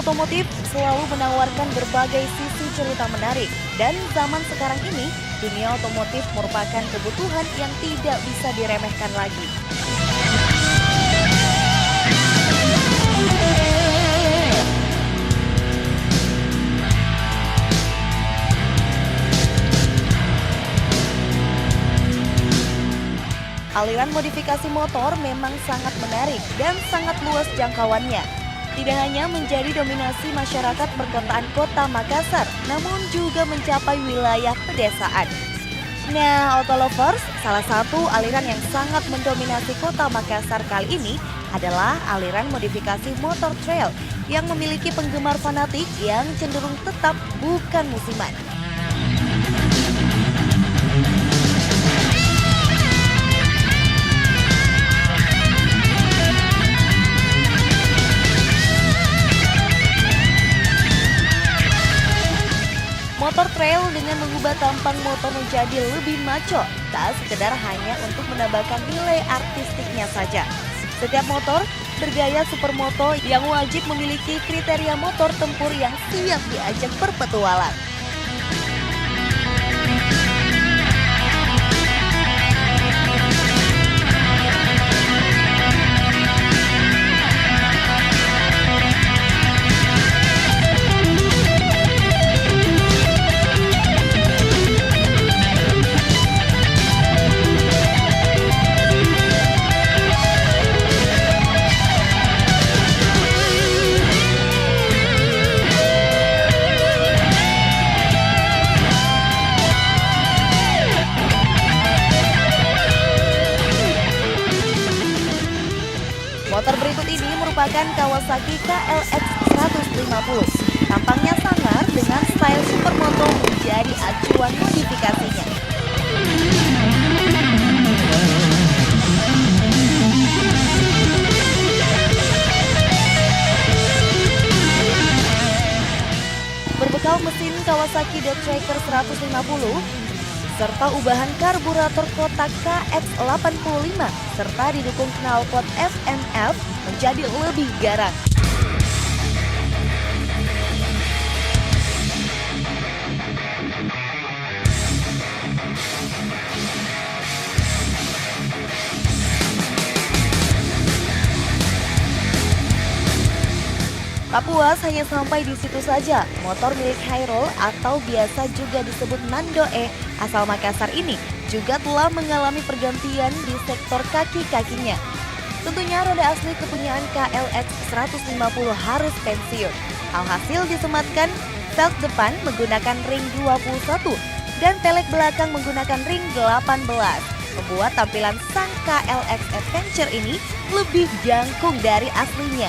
otomotif selalu menawarkan berbagai sisi cerita menarik. Dan zaman sekarang ini, dunia otomotif merupakan kebutuhan yang tidak bisa diremehkan lagi. Aliran modifikasi motor memang sangat menarik dan sangat luas jangkauannya. Tidak hanya menjadi dominasi masyarakat perkotaan Kota Makassar, namun juga mencapai wilayah pedesaan. Nah, Autolovers, salah satu aliran yang sangat mendominasi Kota Makassar kali ini adalah aliran modifikasi motor trail yang memiliki penggemar fanatik yang cenderung tetap, bukan musiman. Motor trail dengan mengubah tampang motor menjadi lebih maco, tak sekedar hanya untuk menambahkan nilai artistiknya saja. Setiap motor bergaya supermoto yang wajib memiliki kriteria motor tempur yang siap diajak berpetualang. Motor berikut ini merupakan Kawasaki KLX 150. Tampangnya sangar dengan style supermoto menjadi acuan modifikasinya. Berbekal mesin Kawasaki Tracker 150, serta ubahan karburator kotak KX85 serta didukung knalpot FMF menjadi lebih garang. Tak puas hanya sampai di situ saja, motor milik Hairol atau biasa juga disebut Nando E asal Makassar ini juga telah mengalami pergantian di sektor kaki-kakinya. Tentunya roda asli kepunyaan KLX 150 harus pensiun. Alhasil disematkan velg depan menggunakan ring 21 dan pelek belakang menggunakan ring 18. Membuat tampilan sang KLX Adventure ini lebih jangkung dari aslinya.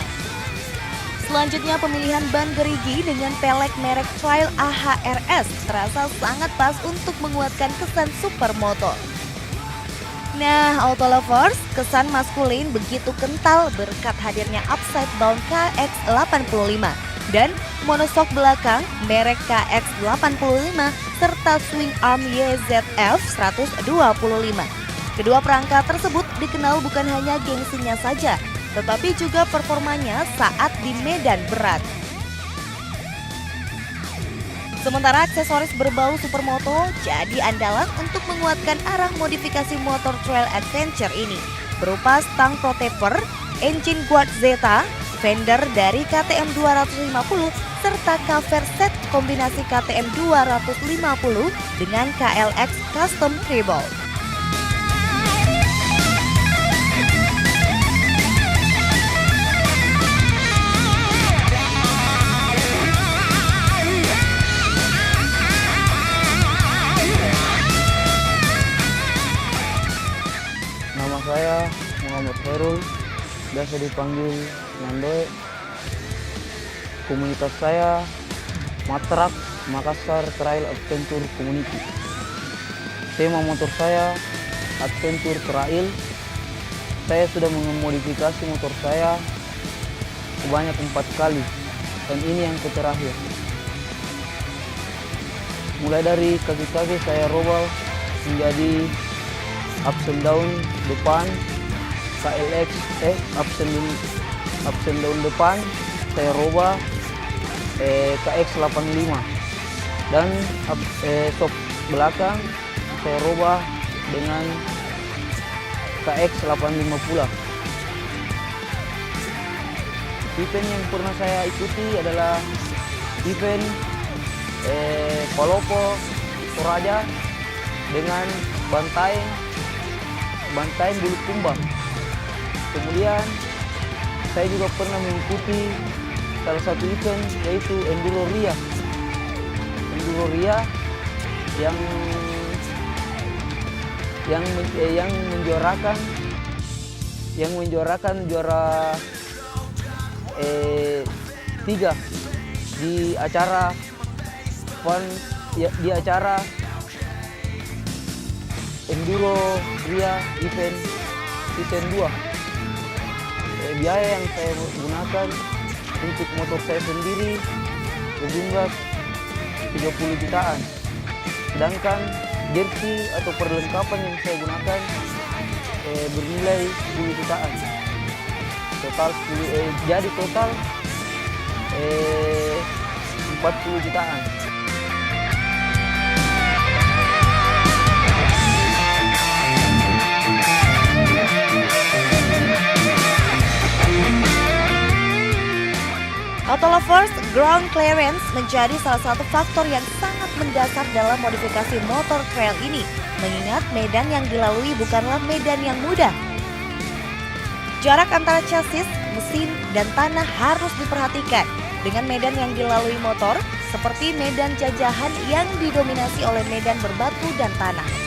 Selanjutnya pemilihan ban gerigi dengan pelek merek Trail AHRS terasa sangat pas untuk menguatkan kesan supermoto. Nah, Autolovers, kesan maskulin begitu kental berkat hadirnya upside down KX85 dan monoshock belakang merek KX85 serta swing arm YZF 125. Kedua perangkat tersebut dikenal bukan hanya gengsinya saja, tetapi juga performanya saat di medan berat. Sementara aksesoris berbau supermoto jadi andalan untuk menguatkan arah modifikasi motor trail adventure ini, berupa stang protector, engine guard Zeta, fender dari KTM 250, serta cover set kombinasi KTM 250 dengan KLX Custom Treble. Nama saya Muhammad Herul, biasa dipanggil Nandoe. Komunitas saya Matrak Makassar Trail Adventure Community. Tema motor saya Adventure Trail. Saya sudah memodifikasi motor saya sebanyak 4 kali dan ini yang terakhir. Mulai dari kaki-kaki saya robal menjadi ups and down depan, KLX ups and down depan saya robah KX85 dan sok belakang saya rubah dengan KX85 pula. Event yang pernah saya ikuti adalah event Palopo Toraja dengan bantaeng Bulukumba. Kemudian saya juga pernah mengikuti salah satu event yaitu Enduro Ria yang menjuarakan juara 3 di acara di acara Enduro Ria event season 2. Biaya yang saya gunakan untuk motor saya sendiri berjumlah 30 jutaan. Sedangkan jersey atau perlengkapan yang saya gunakan bernilai 10 jutaan. Jadi total 40 jutaan. Autolovers, ground clearance menjadi salah satu faktor yang sangat mendasar dalam modifikasi motor trail ini, mengingat medan yang dilalui bukanlah medan yang mudah. Jarak antara chassis, mesin, dan tanah harus diperhatikan dengan medan yang dilalui motor, seperti medan jajahan yang didominasi oleh medan berbatu dan tanah.